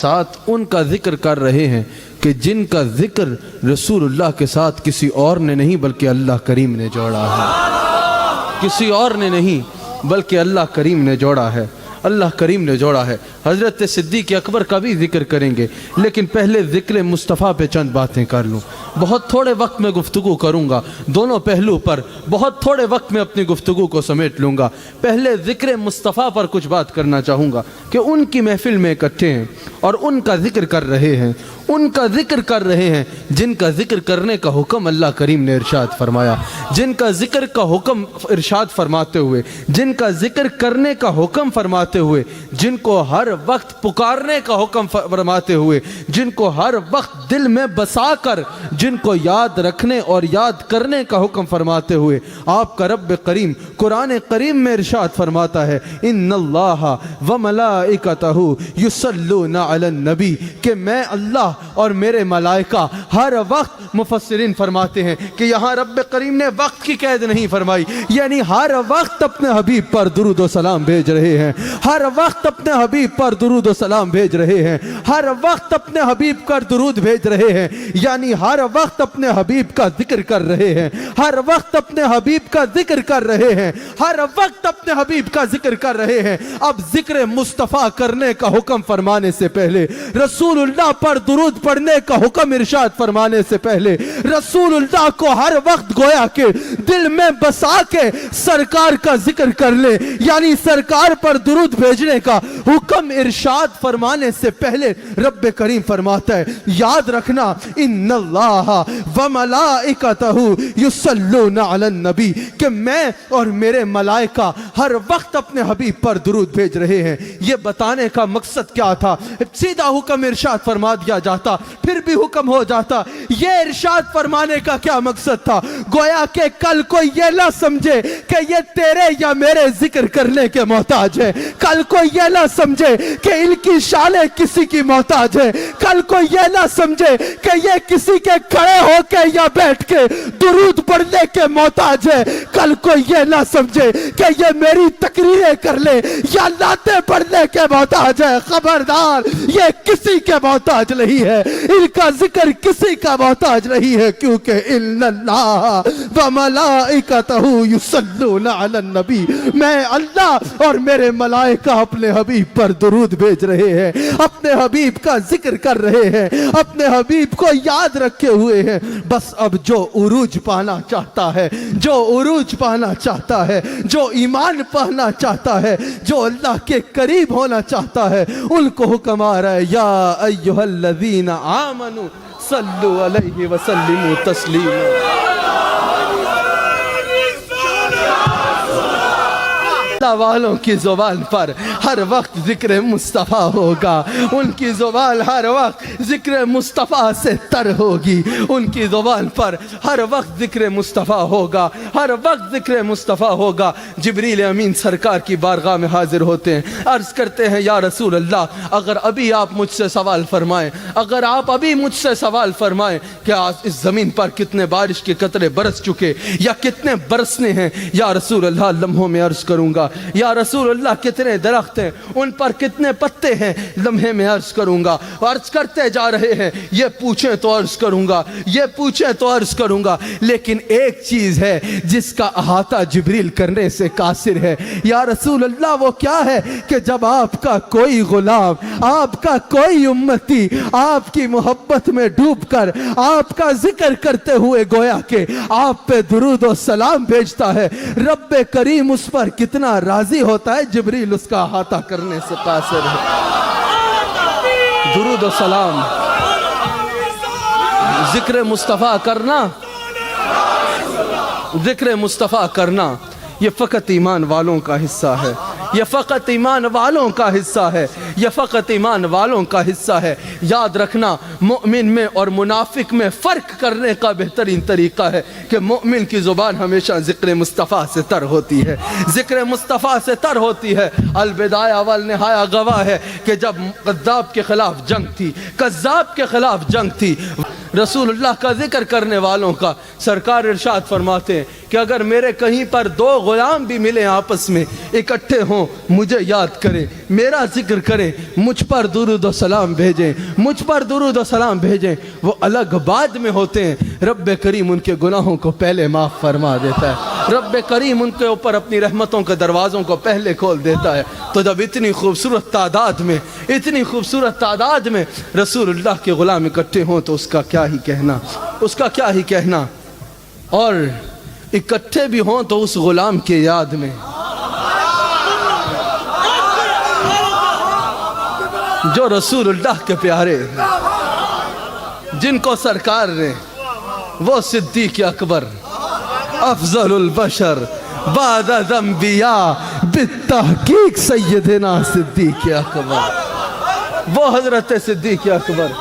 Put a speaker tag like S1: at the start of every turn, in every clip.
S1: ساتھ ان کا ذکر کر رہے ہیں کہ جن کا ذکر رسول اللہ کے ساتھ کسی اور نے نہیں بلکہ اللہ کریم نے جوڑا ہے، کسی اور نے نہیں بلکہ اللہ کریم نے جوڑا ہے، اللہ کریم نے جوڑا ہے۔ حضرت صدیق اکبر کا بھی ذکر کریں گے، لیکن پہلے ذکر مصطفیٰ پہ چند باتیں کر لوں۔ بہت تھوڑے وقت میں گفتگو کروں گا دونوں پہلو پر، بہت تھوڑے وقت میں اپنی گفتگو کو سمیٹ لوں گا۔ پہلے ذکر مصطفیٰ پر کچھ بات کرنا چاہوں گا کہ ان کی محفل میں اکٹھے ہیں اور ان کا ذکر کر رہے ہیں، ان کا ذکر کر رہے ہیں جن کا ذکر کرنے کا حکم اللہ کریم نے ارشاد فرمایا، جن کا ذکر کا حکم ارشاد فرماتے ہوئے، جن کا ذکر کرنے کا حکم فرماتے ہوئے، جن کو ہر وقت پکارنے کا حکم فرماتے ہوئے، جن کو ہر وقت دل میں بسا کر جن کو یاد رکھنے اور یاد کرنے کا حکم فرماتے ہوئے آپ کا رب کریم قرآن کریم میں ارشاد فرماتا ہے ان اللہ وملائکتہ یصلون علی النبی، کہ میں اللہ اور میرے ملائکہ ہر وقت، مفسرین فرماتے ہیں کہ یہاں رب کریم نے وقت کی قید نہیں فرمائی، یعنی ہر وقت اپنے حبیب پر درود و سلام بھیج رہے ہیں، ہر وقت اپنے حبیب پر درود و سلام بھیج رہے ہیں، ہر وقت اپنے حبیب پر درود بھیج رہے ہیں، یعنی ہر وقت اپنے حبیب کا ذکر کر رہے ہیں، ہر وقت اپنے حبیب کا ذکر کر رہے ہیں، ہر وقت اپنے حبیب کا ذکر کر رہے ہیں۔ اب ذکر مصطفیٰ کرنے کا حکم فرمانے سے پہلے، رسول اللہ پر درود پڑھنے کا حکم ارشاد فرمانے سے پہلے، رسول اللہ کو ہر وقت گویا کہ دل میں بسا کے سرکار کا ذکر کر لے، یعنی سرکار پر درود بھیجنے کا حکم ارشاد فرمانے سے پہلے رب کریم فرماتا ہے یاد رکھنا ان اللہ وملائکتہ یصلون علی النبی، کہ میں اور میرے ملائکہ ہر وقت اپنے حبیب پر درود بھیج رہے ہیں۔ یہ بتانے کا مقصد کیا تھا؟ سیدھا حکم ارشاد فرما دیا جاتا پھر بھی حکم ہو جاتا، یہ ارشاد فرمانے کا کیا مقصد تھا؟ گویا کہ کل کوئی یہ نہ سمجھے کہ یہ تیرے یا میرے ذکر کرنے کے محتاج ہے، کل کوئی یہ نہ سمجھے کہ ان کی شانیں کسی کی محتاج ہے، کل کوئی یہ نہ سمجھے کہ یہ کسی کے کھڑے ہو کے یا بیٹھ کے درود پڑھنے کے محتاج ہے، کل کوئی یہ نہ سمجھے کہ یہ میری تقریریں کر لے یا نعتیں پڑھنے کے محتاج ہے۔ خبردار، یہ کسی کے محتاج نہیں ہے، ان کا ذکر کسی کا محتاج نہیں ہے، کیونکہ ان اللہ وملائکتہ یصلون علی النبی، میں اللہ اور میرے ملائکہ اپنے حبیب پر درود بھیج رہے ہیں، اپنے حبیب کا ذکر کر رہے ہیں، اپنے حبیب کو یاد رکھے ہوئے ہیں۔ بس اب جو عروج پانا چاہتا ہے، جو عروج پانا چاہتا ہے، جو ایمان پانا چاہتا ہے، جو اللہ کے قریب ہونا چاہتا ہے، ان کو حکم آ رہا ہے یا ایھا الذین آمنوا صلوا علیہ وسلموا تسلیما۔ اللہ والوں کی زبان پر ہر وقت ذکر مصطفیٰ ہوگا، ان کی زبان ہر وقت ذکر مصطفیٰ سے تر ہوگی، ان کی زبان پر ہر وقت ذکر مصطفیٰ ہوگا، ہر وقت ذکر مصطفیٰ ہوگا۔ جبریل امین سرکار کی بارگاہ میں حاضر ہوتے ہیں، عرض کرتے ہیں یا رسول اللہ اگر ابھی آپ مجھ سے سوال فرمائیں، اگر آپ ابھی مجھ سے سوال فرمائیں کہ اس زمین پر کتنے بارش کے قطرے برس چکے یا کتنے برسنے ہیں، یا رسول اللہ لمحوں میں عرض کروں گا، یا رسول اللہ کتنے درخت ہیں، ان پر کتنے پتے ہیں، لمحے میں عرض کروں گا۔ عرض کرتے جا رہے ہیں، یہ پوچھیں تو عرض کروں گا، یہ پوچھیں تو عرض کروں گا، لیکن ایک چیز ہے جس کا احاطہ جبریل کرنے سے قاصر ہے۔ یا رسول اللہ وہ کیا ہے کہ جب آپ کا کوئی غلام، آپ کا کوئی امتی آپ کی محبت میں ڈوب کر آپ کا ذکر کرتے ہوئے گویا کہ آپ پہ درود و سلام بھیجتا ہے، رب کریم اس پر کتنا راضی ہوتا ہے، جبریل اس کا احاطہ کرنے سے قاصر ہے۔ درود و سلام، ذکر مصطفیٰ کرنا، ذکر مصطفیٰ کرنا یہ فقط ایمان والوں کا حصہ ہے، یہ فقط ایمان والوں کا حصہ ہے، یہ فقط ایمان والوں کا حصہ ہے۔ یاد رکھنا مومن میں اور منافق میں فرق کرنے کا بہترین طریقہ ہے کہ مومن کی زبان ہمیشہ ذکر مصطفیٰ سے تر ہوتی ہے، ذکر مصطفیٰ سے تر ہوتی ہے۔ البدایہ والنہایہ گواہ ہے کہ جب کذاب کے خلاف جنگ تھی، کذاب کے خلاف جنگ تھی، رسول اللہ کا ذکر کرنے والوں کا سرکار ارشاد فرماتے ہیں کہ اگر میرے کہیں پر دو غلام بھی ملیں آپس میں اکٹھے ہوں ہوں مجھے یاد کریں، میرا ذکر کریں، مجھ پر درود و سلام بھیجیں، مجھ پر درود و سلام بھیجیں۔ وہ الگ بعد میں ہوتے ہیں، رب کریم ان کے گناہوں کو پہلے معاف فرما دیتا ہے، رب کریم ان کے اوپر اپنی رحمتوں کے دروازوں کو پہلے کھول دیتا ہے۔ تو جب اتنی خوبصورت تعداد میں، اتنی خوبصورت تعداد میں رسول اللہ کے غلام اکٹھے ہوں تو اس کا کیا ہی کہنا، اس کا کیا ہی کہنا۔ اور اکٹھے بھی ہوں تو اس غلام کے یاد میں جو رسول اللہ کے پیارے، جن کو سرکار نے وہ صدیق اکبر افضل البشر بعد الانبیاء بالتحقیق سیدنا صدیق اکبر، وہ حضرت صدیق اکبر،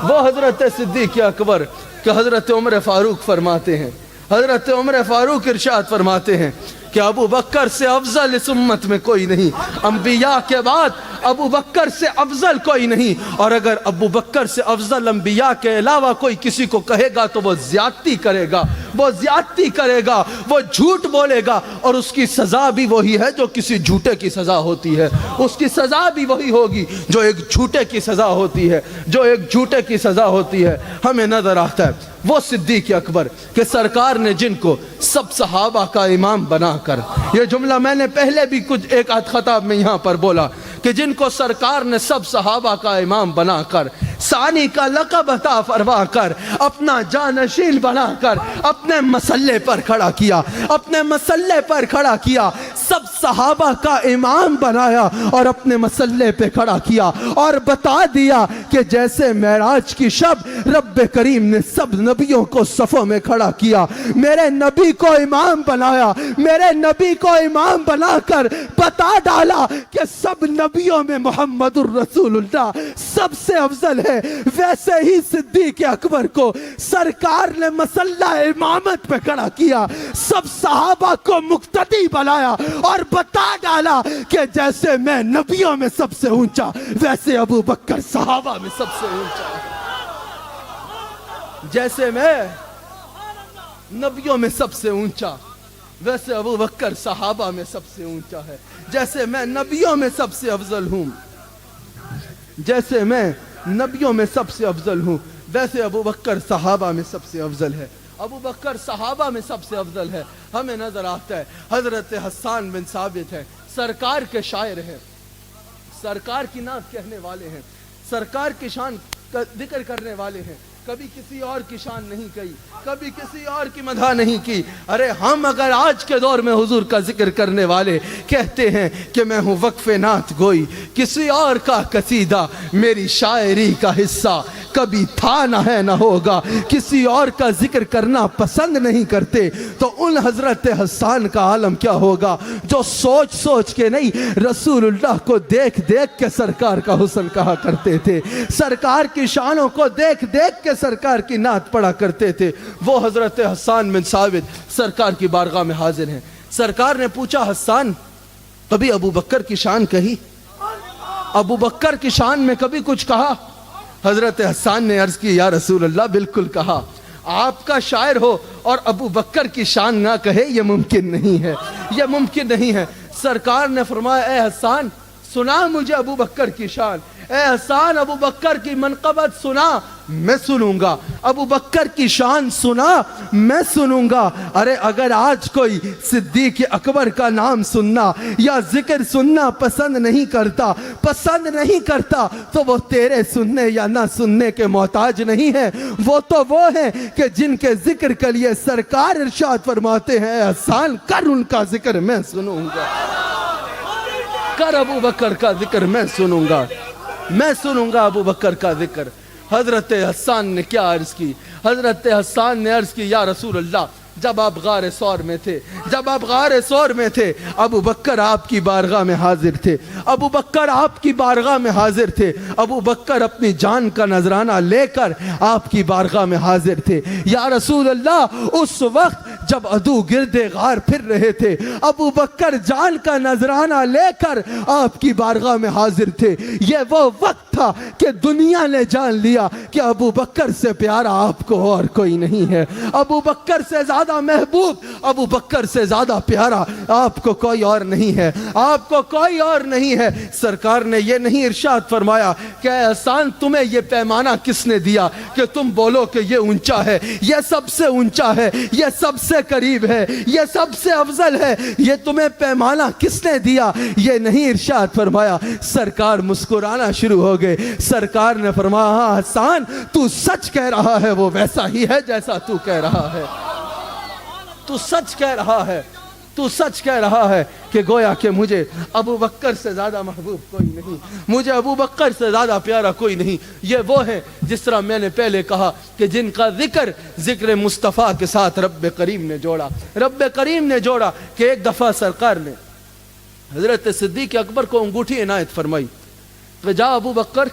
S1: وہ حضرت صدیق اکبر کہ حضرت عمر فاروق فرماتے ہیں، حضرت عمر فاروق ارشاد فرماتے ہیں کہ ابو بکر سے افضل اس امت میں کوئی نہیں، انبیاء کے بعد ابو بکر سے افضل کوئی نہیں، اور اگر ابو بکر سے افضل انبیاء کے علاوہ کوئی کسی کو کہے گا تو وہ زیادتی کرے گا، وہ زیادتی کرے گا، وہ جھوٹ بولے گا، اور اس کی سزا بھی وہی ہے جو کسی جھوٹے کی سزا ہوتی ہے، اس کی سزا بھی وہی ہوگی جو ایک جھوٹے کی سزا ہوتی ہے، جو ایک جھوٹے کی سزا ہوتی ہے۔ ہمیں نظر آتا ہے وہ صدیق اکبر کہ سرکار نے جن کو سب صحابہ کا امام بنا کر، یہ جملہ میں نے پہلے بھی کچھ ایک آدھ خطاب میں یہاں پر بولا کہ جن کو سرکار نے سب صحابہ کا امام بنا کر، ثانی کا لقب عطا فرما کر، اپنا جانشین بنا کر اپنے مسلح پر کھڑا کیا، اپنے مسلح پر کھڑا کیا، سب صحابہ کا امام بنایا اور اپنے مسلح پہ کھڑا کیا، اور بتا دیا کہ جیسے معراج کی شب رب کریم نے سب نبیوں کو صفوں میں کھڑا کیا، میرے نبی کو امام بنایا، میرے نبی کو امام بنا کر بتا ڈالا کہ سب نبیوں میں محمد الرسول اللہ سب سے افضل ہے، ویسے ہی صدیق اکبر کو سرکار نے مسلح امامت پہ کھڑا کیا، سب صحابہ کو مقتدی بنایا اور بتا ڈالا کہ جیسے میں نبیوں میں سب سے اونچا ویسے ابو بکر صحابہ میں سب سے اونچا، جیسے میں نبیوں میں سب سے اونچا ویسے ابو بکر صحابہ میں سب سے اونچا ہے، جیسے میں نبیوں میں سب سے افضل ہوں، جیسے میں نبیوں میں سب سے افضل ہوں ویسے ابو بکر صحابہ میں سب سے افضل ہے، ابو بکر صحابہ میں سب سے افضل ہے۔ ہمیں نظر آتا ہے حضرت حسان بن ثابت ہے، سرکار کے شاعر ہیں، سرکار کی نعت کہنے والے ہیں، سرکار کی شان کا ذکر کرنے والے ہیں، کبھی کسی اور کی شان نہیں کی، کبھی کسی اور کی مدح نہیں کی۔ ارے ہم اگر آج کے دور میں حضور کا ذکر کرنے والے کہتے ہیں کہ میں ہوں وقف نعت گوئی، کسی اور کا قصیدہ میری شاعری کا حصہ کبھی تھا نہ ہے نہ ہوگا، کسی اور کا ذکر کرنا پسند نہیں کرتے، تو ان حضرت حسان کا عالم کیا ہوگا جو سوچ سوچ کے نہیں، رسول اللہ کو دیکھ دیکھ کے سرکار کا حسن کہا کرتے تھے، سرکار کی شانوں کو دیکھ دیکھ کے سرکار کی نعت پڑھا کرتے تھے۔ وہ حضرت حسان بن ثابت سرکار کی بارگاہ میں حاضر ہیں، سرکار نے پوچھا حسان کبھی ابو بکر کی شان کہی، ابو بکر کی شان میں کبھی کچھ کہا؟ حضرت حسان نے عرض کی یا رسول اللہ بالکل کہا، آپ کا شاعر ہو اور ابو بکر کی شان نہ کہے یہ ممکن نہیں ہے، یہ ممکن نہیں ہے۔ سرکار نے فرمایا اے حسان سنا مجھے ابو بکر کی شان، اے حسان ابو بکر کی منقبت سنا، میں سنوں گا، ابو بکر کی شان سنا میں سنوں گا۔ ارے اگر آج کوئی صدیق اکبر کا نام سننا یا ذکر سننا پسند نہیں کرتا تو وہ تیرے سننے یا نہ سننے کے محتاج نہیں ہے، وہ تو وہ ہیں کہ جن کے ذکر کے لیے سرکار ارشاد فرماتے ہیں اے حسان کر ان کا ذکر میں سنوں گا، کر ابو بکر کا ذکر میں سنوں گا، میں سنوں گا ابو بکر کا ذکر۔ حضرت حسان نے کیا عرض کی؟ حضرت حسان نے عرض کی یا رسول اللہ جب آپ غار ثور میں تھے، جب آپ غار ثور میں تھے ابو بکر آپ کی بارگاہ میں حاضر تھے، ابو بکر آپ کی بارگاہ میں حاضر تھے، ابو بکر اپنی جان کا نذرانہ لے کر آپ کی بارگاہ میں حاضر تھے۔ یا رسول اللہ اس وقت جب عدو گردے غار پھر رہے تھے، ابو بکر جان کا نذرانہ لے کر آپ کی بارگاہ میں حاضر تھے۔ یہ وہ وقت تھا کہ دنیا نے جان لیا کہ ابو بکر سے پیارا آپ کو اور کوئی نہیں ہے، ابو بکر سے زیادہ محبوب، ابو بکر سے زیادہ پیارا آپ کو کوئی اور نہیں ہے، آپ کو کوئی اور نہیں ہے۔ سرکار نے یہ نہیں ارشاد فرمایا کہ اے احسان تمہیں یہ پیمانہ کس نے دیا کہ تم بولو کہ یہ اونچا ہے، یہ سب سے اونچا ہے، یہ سب سے قریب ہے، یہ سب سے افضل ہے، یہ تمہیں پیمانہ کس نے دیا؟ یہ نہیں ارشاد فرمایا۔ سرکار مسکرانا شروع ہو گئے۔ سرکار نے فرمایا ہاں احسان تو سچ کہہ رہا ہے، وہ ویسا ہی ہے جیسا تو کہہ رہا ہے، تو سچ کہہ رہا ہے، تو سچ کہہ رہا ہے کہ گویا کہ مجھے ابو بکر سے زیادہ محبوب کوئی نہیں، مجھے ابو بکر سے زیادہ پیارا کوئی نہیں۔ یہ وہ ہیں جس طرح میں نے پہلے کہا کہ جن کا ذکر مصطفیٰ کے ساتھ رب کریم نے جوڑا، رب کریم نے جوڑا کہ ایک دفعہ سرکار نے حضرت صدیق اکبر کو انگوٹھی عنایت فرمائی کہ جا ابو بکر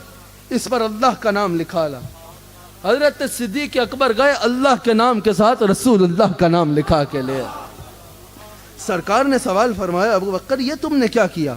S1: اس پر اللہ کا نام لکھا لا۔ حضرت صدیق اکبر گئے، اللہ کے نام کے ساتھ رسول اللہ کا نام لکھا کے لے۔ سرکار نے سوال فرمایا ابو بکر یہ تم نے کیا کیا؟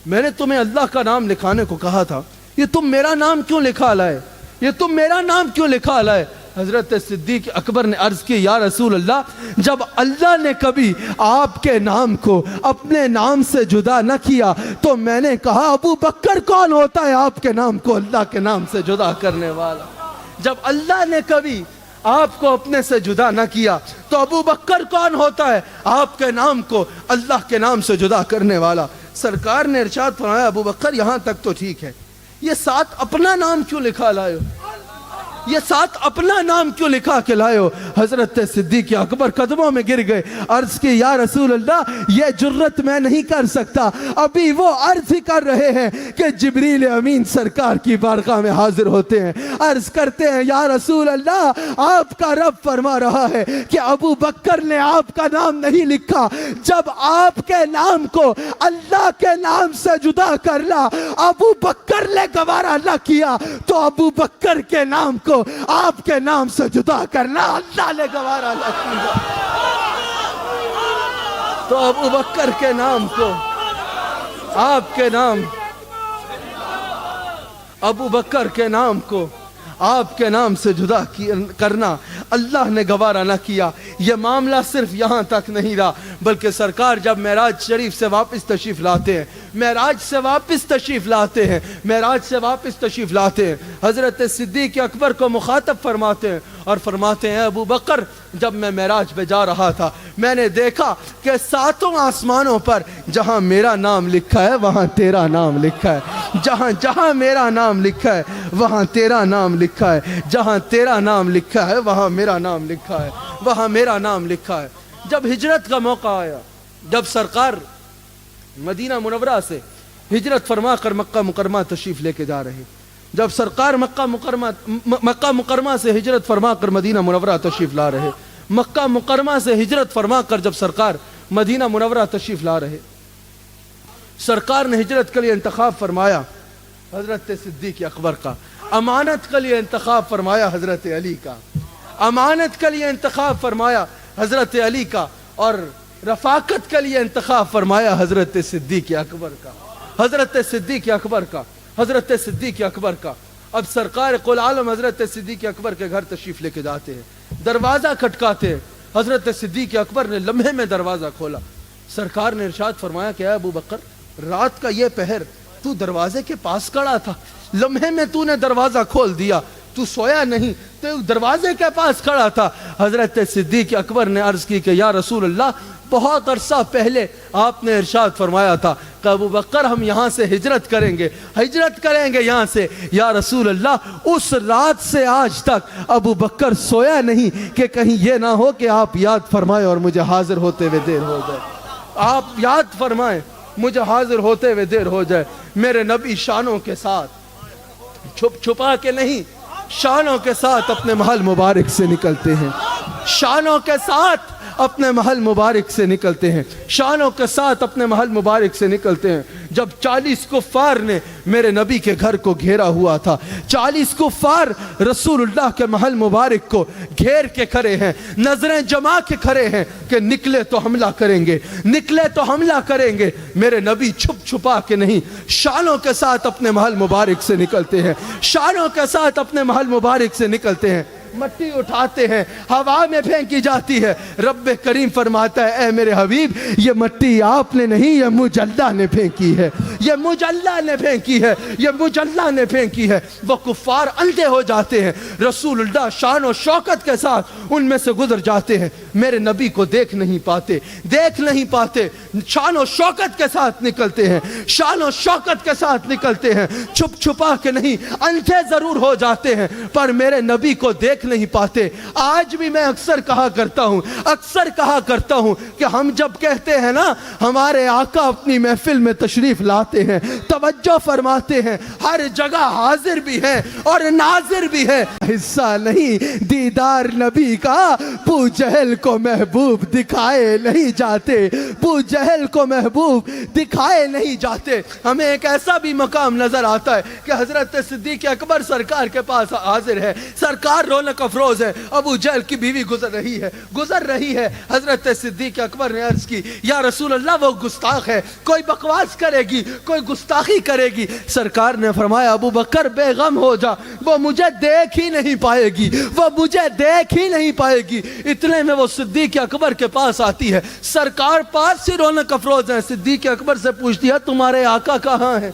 S1: میں نے تمہیں اللہ کا نام لکھانے کو کہا تھا، یہ تم میرا نام کیوں لکھا لائے؟ یہ تم میرا نام کیوں لکھا لائے؟ حضرت صدیق اکبر نے عرض کی یا رسول اللہ، جب اللہ نے کبھی آپ کے نام کو اپنے نام سے جدا نہ کیا تو میں نے کہا ابو بکر کون ہوتا ہے آپ کے نام کو اللہ کے نام سے جدا کرنے والا؟ جب اللہ نے کبھی آپ کو اپنے سے جدا نہ کیا تو ابو بکر کون ہوتا ہے آپ کے نام کو اللہ کے نام سے جدا کرنے والا؟ سرکار نے ارشاد فرمایا ابو بکر یہاں تک تو ٹھیک ہے، یہ ساتھ اپنا نام کیوں لکھا لائے ہو؟ یہ ساتھ اپنا نام کیوں لکھا کے لائے ہو؟ حضرت صدیق اکبر قدموں میں گر گئے، عرض کی یا رسول اللہ یہ جرت میں نہیں کر سکتا۔ ابھی وہ عرض ہی کر رہے ہیں کہ جبریل امین سرکار کی بارگاہ میں حاضر ہوتے ہیں، عرض کرتے ہیں یا رسول اللہ آپ کا رب فرما رہا ہے کہ ابو بکر نے آپ کا نام نہیں لکھا، جب آپ کے نام کو اللہ کے نام سے جدا کرنا ابو بکر نے گوارا نہ کیا تو ابو بکر کے نام کو آپ کے نام سے جدا کرنا اللہ نے گوارا نہ کیا، تو ابو بکر کے نام کو آپ کے نام، ابو بکر کے نام کو آپ کے نام سے جدا کرنا اللہ نے گوارا نہ کیا۔ یہ معاملہ صرف یہاں تک نہیں رہا بلکہ سرکار جب معراج شریف سے واپس تشریف لاتے ہیں، معراج سے واپس تشریف لاتے ہیں، معراج سے واپس تشریف لاتے ہیں، حضرت صدیق اکبر کو مخاطب فرماتے ہیں اور فرماتے ہیں ابو بکر جب میں معراج پہ جا رہا تھا میں نے دیکھا کہ ساتوں آسمانوں پر جہاں میرا نام لکھا ہے وہاں تیرا نام لکھا ہے، جہاں جہاں میرا نام لکھا ہے وہاں تیرا نام لکھا ہے، جہاں تیرا نام لکھا ہے وہاں میرا نام لکھا ہے، وہاں میرا نام لکھا ہے۔ جب ہجرت کا موقع آیا، جب سرکار مدینہ منورہ سے ہجرت فرما کر مکہ مکرمہ تشریف لے کے جا رہے، جب سرکار مکہ مکرمہ سے ہجرت فرما کر مدینہ منورہ تشریف لا رہے، مکہ مکرمہ سے ہجرت فرما کر جب سرکار مدینہ منورہ تشریف لا رہے، سرکار نے ہجرت کے لیے انتخاب فرمایا حضرت صدیق اکبر کا، امانت کے لیے انتخاب فرمایا حضرت علی کا، امانت کے لیے انتخاب فرمایا حضرت علی کا، اور رفاقت کے لیے انتخاب فرمایا حضرت صدیق اکبر کا، حضرت صدیق اکبر کا، حضرت صدیق اکبر کا۔ اب سرکار قل عالم حضرت صدیق اکبر کے گھر تشریف لے کے جاتے ہیں، دروازہ کھٹکاتے ہیں، حضرت صدیق اکبر نے لمحے میں دروازہ کھولا، سرکار نے ارشاد فرمایا کہ اے ابو بکر رات کا یہ پہر تو دروازے کے پاس کھڑا تھا، لمحے میں تو نے دروازہ کھول دیا، تو سویا نہیں، تو دروازے کے پاس کھڑا تھا۔ حضرت صدیق اکبر نے عرض کی کہ یا رسول اللہ بہت عرصہ پہلے آپ نے ارشاد فرمایا تھا کہ ابو بکر ہم یہاں سے ہجرت کریں گے یہاں سے، یا رسول اللہ اس رات سے آج تک ابو بکر سویا نہیں کہ کہیں یہ نہ ہو کہ آپ یاد فرمائیں اور مجھے حاضر ہوتے ہوئے دیر ہو جائے، آپ یاد فرمائیں مجھے حاضر ہوتے ہوئے دیر ہو جائے۔ میرے نبی شانوں کے ساتھ چھپ چھپا کے نہیں، شانوں کے ساتھ اپنے محل مبارک سے نکلتے ہیں، شانوں کے ساتھ اپنے محل مبارک سے نکلتے ہیں، شانوں کے ساتھ اپنے محل مبارک سے نکلتے ہیں۔ جب 40 کفار نے میرے نبی کے گھر کو گھیرا ہوا تھا، 40 کفار رسول اللہ کے محل مبارک کو گھیر کے کھڑے ہیں، نظریں جما کے کھڑے ہیں کہ نکلے تو حملہ کریں گے، نکلے تو حملہ کریں گے۔ میرے نبی چھپ چھپا کے نہیں، شانوں کے ساتھ اپنے محل مبارک سے نکلتے ہیں، شانوں کے ساتھ اپنے محل مبارک سے نکلتے ہیں۔ مٹی اٹھاتے ہیں، ہوا میں پھینکی جاتی ہے۔ رب کریم فرماتا ہے اے میرے حبیب، یہ مٹی آپ نے نہیں، یہ مجھ اللہ نے پھینکی ہے، یہ مجھ اللہ نے پھینکی ہے، یہ مجھ اللہ نے پھینکی ہے۔ وہ کفار اندھے ہو جاتے ہیں، رسول اللہ شان و شوکت کے ساتھ ان میں سے گزر جاتے ہیں، میرے نبی کو دیکھ نہیں پاتے، دیکھ نہیں پاتے، شان و شوکت کے ساتھ نکلتے ہیں، شان و شوکت کے ساتھ نکلتے ہیں، چھپ چھپا کے نہیں، اندھے ضرور ہو جاتے ہیں پر میرے نبی کو دیکھ نہیں پاتے۔ آج بھی میں اکثر کہا کرتا ہوں کہ ہم جب کہتے ہیں نا ہمارے آقا اپنی محفل میں تشریف لاتے ہیں، توجہ فرماتے ہیں، ہر جگہ حاضر بھی ہے اور ناظر بھی ہے، حصہ نہیں دیدار نبی کا، ابو جہل کو محبوب دکھائے نہیں جاتے، ابو جہل کو محبوب دکھائے نہیں جاتے۔ ہمیں ایک ایسا بھی مقام نظر آتا ہے کہ حضرت صدیق اکبر سرکار کے پاس حاضر ہے، سرکار رونق افروز ہے، ابو جہل کی بیوی گزر رہی ہے۔ حضرت صدیق اکبر نے عرض کی یا رسول اللہ وہ گستاخ ہے، کوئی بکواس کرے گی، کوئی گستاخی کرے گی۔ سرکار نے فرمایا ابو بکر بے غم ہو جا، وہ مجھے دیکھ ہی نہیں پائے گی، وہ مجھے دیکھ ہی نہیں پائے گی۔ اتنے میں وہ صدیق اکبر کے پاس آتی ہے، سرکار پاس سے رونق افروز ہے، صدیق اکبر سے پوچھتی ہے تمہارے آقا کہاں ہے،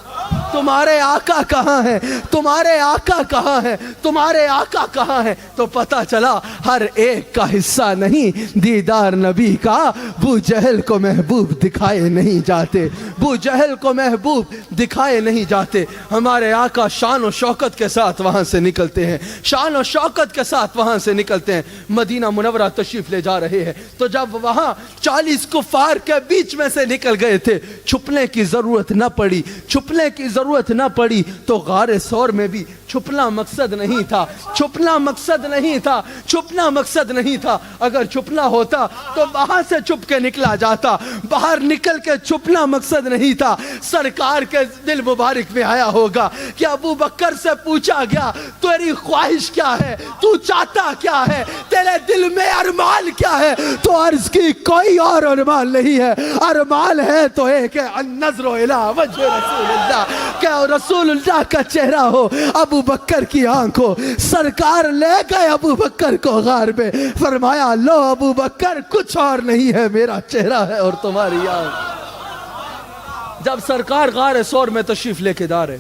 S1: تمہارے آقا کہاں ہے، تمہارے آقا کہاں ہے، تمہارے آقا کہاں ہے؟ تو پتہ چلا ہر ایک کا حصہ نہیں دیدار نبی کا، ابو جہل کو محبوب دکھائے نہیں جاتے، ابو جہل کو محبوب دکھائے نہیں جاتے۔ ہمارے آقا شان و شوکت کے ساتھ وہاں سے نکلتے ہیں، شان و شوکت کے ساتھ وہاں سے نکلتے ہیں، مدینہ منورہ تشریف لے جا رہے ہیں۔ تو جب وہاں 40 کفار کے بیچ میں سے نکل گئے تھے، چھپنے کی ضرورت نہ پڑی، چھپنے کی ضرورت نہ پڑی تو غار ثور میں بھی چھپنا مقصد نہیں تھا، چھپنا مقصد نہیں تھا، چھپنا مقصد نہیں تھا۔ اگر چھپنا ہوتا تو وہاں سے چھپ کے نکلا جاتا، باہر نکل کے چھپنا مقصد نہیں تھا۔ سرکار کے دل مبارک میں آیا ہوگا کہ ابو بکر سے پوچھا گیا تیری خواہش کیا ہے، تو چاہتا کیا ہے، تیرے دل میں ارمان کیا ہے؟ تو عرض کی کوئی اور ارمان نہیں ہے، ارمان ہے تو ایک ہے، النظر الی وجہ رسول اللہ، کہ رسول اللہ کا چہرہ ہو، ابو بکر کی آنکھ ہو۔ سرکار لے گئے ابو بکر کو غار میں، فرمایا لو ابو بکر کچھ اور نہیں ہے، میرا چہرہ ہے اور تمہاری آنکھ۔ جب سرکار غار ثور میں تشریف لے کے جا رہے،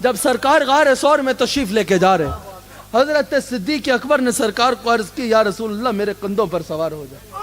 S1: جب سرکار غار ثور میں تشریف لے کے جا رہے، حضرت صدیق اکبر نے سرکار کو عرض کی یا رسول اللہ میرے کندھوں پر سوار ہو جائے۔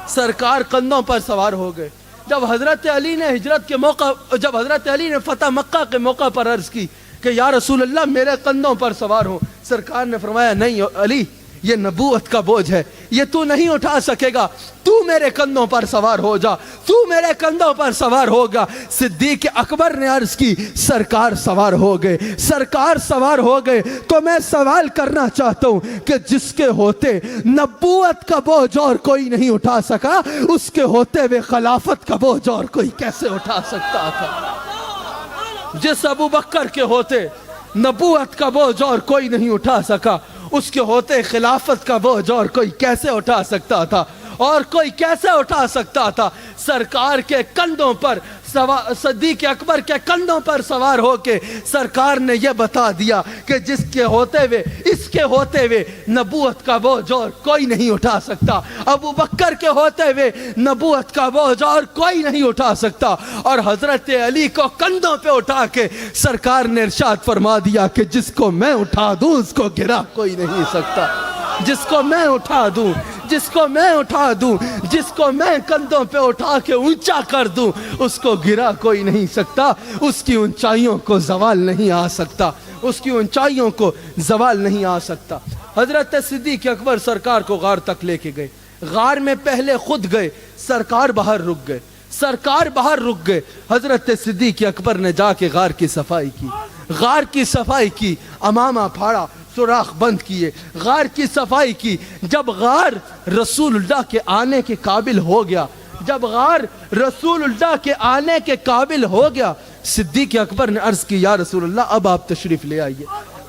S1: سرکار کندھوں پر سوار ہو گئے۔ جب حضرت علی نے ہجرت کے موقع، جب حضرت علی نے فتح مکہ کے موقع پر عرض کی کہ یا رسول اللہ میرے کندھوں پر سوار ہو، سرکار نے فرمایا نہیں علی، یہ نبوت کا بوجھ ہے، یہ تو نہیں اٹھا سکے گا، تو میرے کندھوں پر سوار ہو جا، تو میرے کندھوں پر سوار ہوگا۔ صدیق اکبر نے عرض کی سرکار سوار ہو گئے، سرکار سوار ہو گئے تو میں سوال کرنا چاہتا ہوں کہ جس کے ہوتے نبوت کا بوجھ اور کوئی نہیں اٹھا سکا، اس کے ہوتے ہوئے خلافت کا بوجھ اور کوئی کیسے اٹھا سکتا تھا؟ جس ابو بکر کے ہوتے نبوت کا بوجھ اور کوئی نہیں اٹھا سکا، اس کے ہوتے خلافت کا بوجھ اور کوئی کیسے اٹھا سکتا تھا، اور کوئی کیسے اٹھا سکتا تھا؟ سرکار کے کندھوں پر صدیق اکبر کے کندھوں پر سوار ہو کے سرکار نے یہ بتا دیا کہ جس کے ہوتے ہوئے، اس کے ہوتے ہوئے نبوت کا بوجھ اور کوئی نہیں اٹھا سکتا، ابو بکر کے ہوتے ہوئے نبوت کا بوجھ اور کوئی نہیں اٹھا سکتا۔ اور حضرت علی کو کندھوں پہ اٹھا کے سرکار نے ارشاد فرما دیا کہ جس کو میں اٹھا دوں اس کو گرا کوئی نہیں سکتا، جس کو میں اٹھا دوں، جس کو میں اٹھا دوں، جس کو میں کندھوں پہ اٹھا کے اونچا کر دوں، اس کو گرا کوئی نہیں سکتا، اس کی اونچائیوں کو زوال نہیں آ سکتا، اس کی اونچائیوں کو زوال نہیں آ سکتا۔ حضرت صدیق اکبر سرکار کو غار تک لے کے گئے، غار میں پہلے خود گئے، سرکار باہر رک گئے، سرکار باہر رک گئے۔ حضرت صدیق اکبر نے جا کے غار کی صفائی کی، غار کی صفائی کی، امامہ پھاڑا، سوراخ بند کیے، غار کی صفائی کی۔ جب غار رسول اللہ کے آنے کے قابل ہو گیا، جب غار رسول اللہ کے آنے کے قابل ہو گیا، صدیق اکبر نے عرض کی، یا رسول اللہ اب آپ تشریف لے آئیے،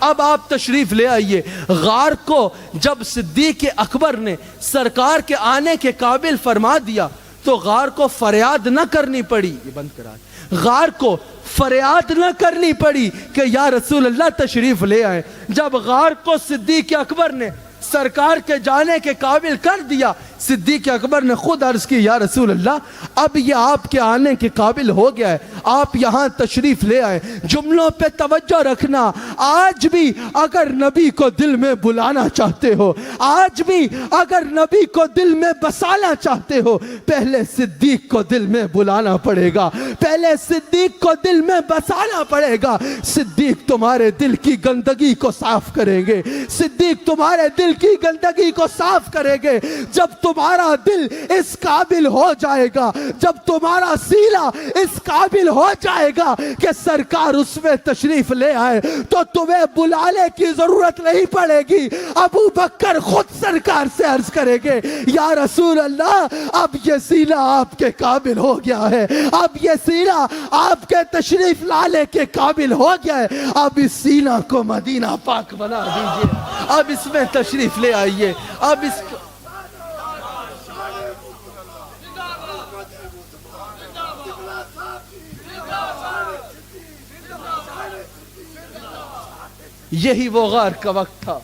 S1: اب آپ تشریف لے آئیے۔ غار کو جب صدیق اکبر نے سرکار کے آنے کے قابل فرما دیا تو غار کو فریاد نہ کرنی پڑی، یہ بند کرا، غار کو فریاد نہ کرنی پڑی کہ یا رسول اللہ تشریف لے آئیں۔ جب غار کو صدیق اکبر نے سرکار کے جانے کے قابل کر دیا، صدیق اکبر نے خود عرض کی، یا رسول اللہ اب یہ آپ کے آنے کے قابل ہو گیا ہے، آپ یہاں تشریف لے آئیں۔ جملوں پہ توجہ رکھنا، آج بھی اگر نبی کو دل میں بلانا چاہتے ہو، آج بھی اگر نبی کو دل میں بسانا چاہتے ہو، پہلے صدیق کو دل میں بلانا پڑے گا، پہلے صدیق کو دل میں بسانا پڑے گا۔ صدیق تمہارے دل کی گندگی کو صاف کریں گے، صدیق تمہارے دل کی گندگی کو صاف کریں گے۔ جب تمہارا دل اس قابل ہو جائے گا، جب تمہارا سینہ اس قابل ہو جائے گا کہ سرکار اس میں تشریف لے آئے، تو تمہیں بلانے کی ضرورت نہیں پڑے گی۔ ابو بکر خود سرکار سے عرض کریں گے، یا رسول اللہ اب یہ سینہ آپ کے قابل ہو گیا ہے، اب یہ سینہ آپ کے تشریف لانے کے قابل ہو گیا ہے، اب اس سینہ کو مدینہ پاک بنا دیجئے، اب اس میں تشریف لے آئیے، اب اس یہی وہ غار کا وقت تھا،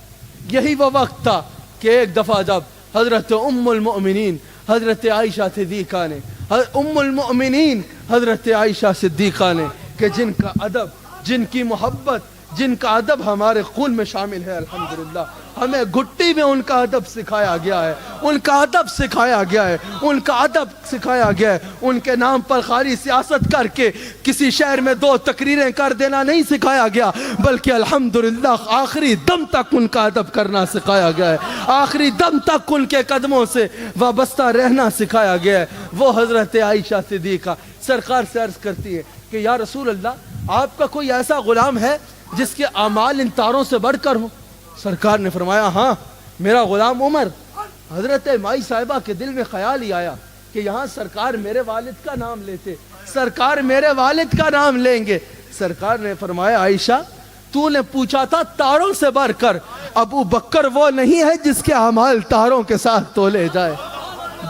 S1: یہی وہ وقت تھا کہ ایک دفعہ جب حضرت ام المؤمنین حضرت عائشہ صدیقہ نے، ام المؤمنین حضرت عائشہ صدیقہ نے، کہ جن کا ادب، جن کی محبت، جن کا ادب ہمارے خون میں شامل ہے، الحمدللہ ہمیں گھٹی میں ان کا ادب سکھایا گیا ہے، ان کا ادب سکھایا گیا ہے، ان کا ادب سکھایا گیا ہے۔ ان کے نام پر خالی سیاست کر کے کسی شہر میں 2 تقریریں کر دینا نہیں سکھایا گیا، بلکہ الحمدللہ آخری دم تک ان کا ادب کرنا سکھایا گیا ہے، آخری دم تک ان کے قدموں سے وابستہ رہنا سکھایا گیا ہے۔ وہ حضرت عائشہ صدیقہ سرکار سے عرض کرتی ہے کہ یا رسول اللہ آپ کا کوئی ایسا غلام ہے جس کے اعمال ان تاروں سے بڑھ کر ہوں؟ سرکار نے فرمایا ہاں میرا غلام عمر۔ حضرت مائی صاحبہ کے دل میں خیال ہی آیا کہ یہاں سرکار میرے والد کا نام لیتے، سرکار میرے والد کا نام لیں گے۔ سرکار نے فرمایا عائشہ تو نے پوچھا تھا تاروں سے بڑھ کر، ابو بکر وہ نہیں ہے جس کے اعمال تاروں کے ساتھ تولے جائے۔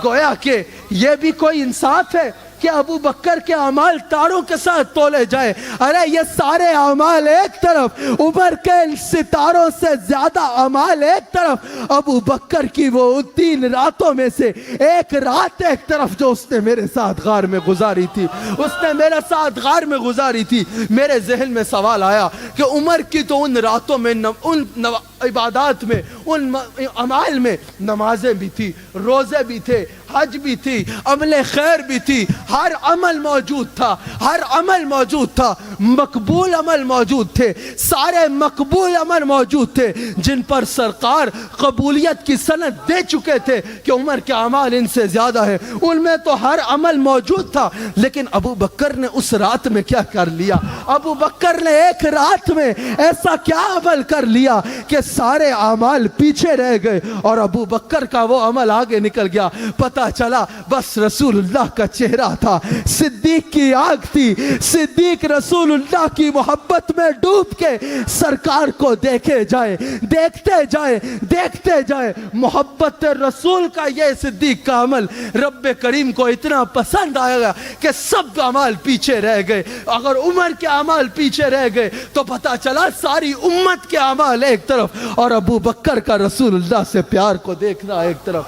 S1: گویا کہ یہ بھی کوئی انصاف ہے کہ ابو بکر کے اعمال تاروں کے ساتھ تولے جائے؟ ارے یہ سارے اعمال ایک طرف، عمر کے ستاروں سے زیادہ اعمال ایک طرف، ابو بکر کی وہ 3 راتوں میں سے ایک رات ایک طرف جو اس نے میرے ساتھ غار میں گزاری تھی، اس نے میرے ساتھ غار میں گزاری تھی۔ میرے ذہن میں سوال آیا کہ عمر کی تو ان راتوں میں ان عبادات میں، ان اعمال میں نمازیں بھی تھی، روزے بھی تھے، حج بھی تھی، عمل خیر بھی تھی، ہر عمل موجود تھا، ہر عمل موجود تھا، مقبول عمل موجود تھے، سارے مقبول عمل موجود تھے جن پر سرکار قبولیت کی سند دے چکے تھے کہ عمر کے اعمال ان سے زیادہ ہیں، ان میں تو ہر عمل موجود تھا۔ لیکن ابو بکر نے اس رات میں کیا کر لیا؟ ابو بکر نے ایک رات میں ایسا کیا عمل کر لیا کہ سارے اعمال پیچھے رہ گئے اور ابو بکر کا وہ عمل آگے نکل گیا۔ پتہ چلا بس رسول اللہ کا چہرہ تھا، صدیق کی آنکھ تھی، صدیق رسول اللہ کی محبت میں ڈوب کے سرکار کو دیکھے جائے، دیکھتے جائے، دیکھتے جائے۔ محبت رسول کا یہ صدیق کا عمل رب کریم کو اتنا پسند آیا گا کہ سب اعمال پیچھے رہ گئے۔ اگر عمر کے اعمال پیچھے رہ گئے تو پتہ چلا ساری امت کے اعمال ایک طرف اور ابو بکر کا رسول اللہ سے پیار کو دیکھنا ایک طرف،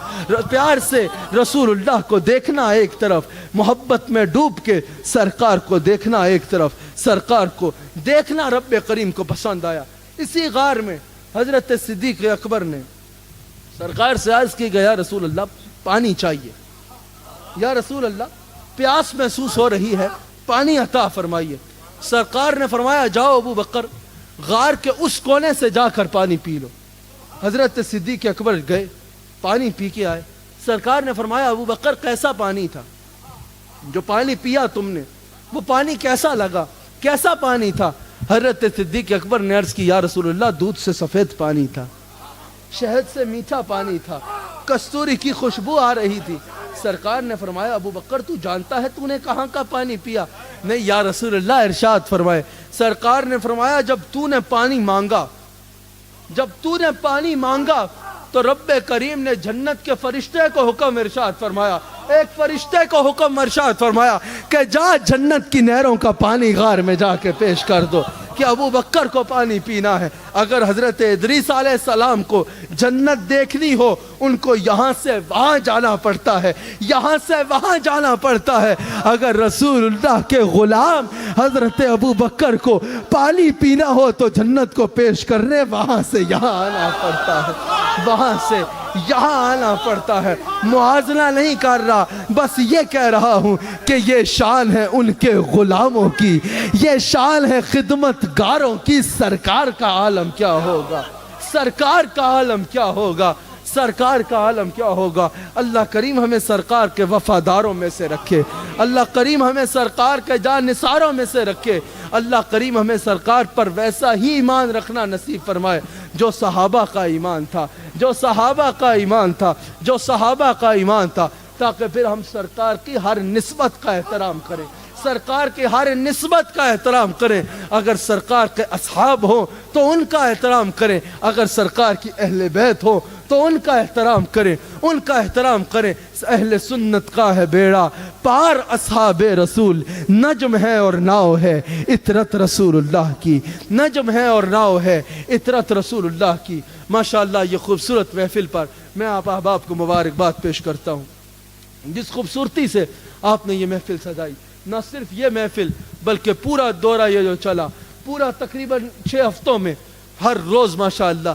S1: پیار سے رسول اللہ کو دیکھنا ایک طرف، محبت میں ڈوب کے سرکار کو دیکھنا ایک طرف، سرکار کو دیکھنا رب کریم کو پسند آیا۔ اسی غار میں حضرت صدیق اکبر نے سرکار سے عرض کی گیا رسول اللہ پانی چاہیے، یا رسول اللہ پیاس محسوس ہو رہی ہے، پانی عطا فرمائیے۔ سرکار نے فرمایا جاؤ ابو بکر غار کے اس کونے سے جا کر پانی پی لو۔ حضرت صدیق اکبر گئے، پانی پی کے آئے۔ سرکار نے فرمایا ابو بکر کیسا پانی تھا جو پانی پیا تم نے؟ وہ پانی کیسا لگا؟ کیسا پانی تھا؟ حضرت صدیق اکبر نے عرض کی یا رسول اللہ دودھ سے سفید پانی تھا، شہد سے میٹھا پانی تھا، کستوری کی خوشبو آ رہی تھی۔ سرکار نے فرمایا ابو بکر تو جانتا ہے تو نے کہاں کا پانی پیا؟ نہیں یا رسول اللہ، ارشاد فرمائے۔ سرکار نے فرمایا جب تو نے پانی مانگا تو رب کریم نے جنت کے فرشتے کو حکم ارشاد فرمایا، ایک فرشتے کو حکم ارشاد فرمایا کہ جا جنت کی نہروں کا پانی غار میں جا کے پیش کر دو کہ ابو بکر کو پانی پینا ہے۔ اگر حضرت ادریس علیہ السلام کو جنت دیکھنی ہو ان کو یہاں سے وہاں جانا پڑتا ہے، یہاں سے وہاں جانا پڑتا ہے۔ اگر رسول اللہ کے غلام حضرت ابو بکر کو پانی پینا ہو تو جنت کو پیش کرنے وہاں سے یہاں آنا پڑتا ہے، وہاں سے یہاں آنا پڑتا ہے۔ موازنہ نہیں کر رہا، بس یہ کہہ رہا ہوں کہ یہ شان ہے ان کے غلاموں کی، یہ شان ہے خدمت گاروں کی۔ سرکار کا عالم کیا ہوگا، سرکار کا عالم کیا ہوگا، سرکار کا عالم کیا ہوگا۔ اللہ کریم ہمیں سرکار کے وفاداروں میں سے رکھے، اللہ کریم ہمیں سرکار کے جان نثاروں میں سے رکھے، اللہ کریم ہمیں سرکار پر ویسا ہی ایمان رکھنا نصیب فرمائے جو صحابہ کا ایمان تھا، جو صحابہ کا ایمان تھا، جو صحابہ کا ایمان تھا، تاکہ پھر ہم سرکار کی ہر نسبت کا احترام کریں، سرکار کی ہر نسبت کا احترام کریں۔ اگر سرکار کے اصحاب ہوں تو ان کا احترام کریں، اگر سرکار کی اہل بیت ہو تو ان کا احترام کریں، ان کا احترام کریں۔ اہل سنت کا ہے بیڑا پار، اصحاب رسول نجم ہے اور ناؤ ہے اطرت رسول اللہ کی، نجم ہے اور ناؤ ہے اطرت رسول اللہ کی۔ ماشاءاللہ یہ خوبصورت محفل پر میں آپ احباب کو مبارکباد پیش کرتا ہوں، جس خوبصورتی سے آپ نے یہ محفل سجائی۔ نہ صرف یہ محفل بلکہ پورا دورہ یہ جو چلا، پورا تقریباً 6 ہفتوں میں ہر روز ماشاءاللہ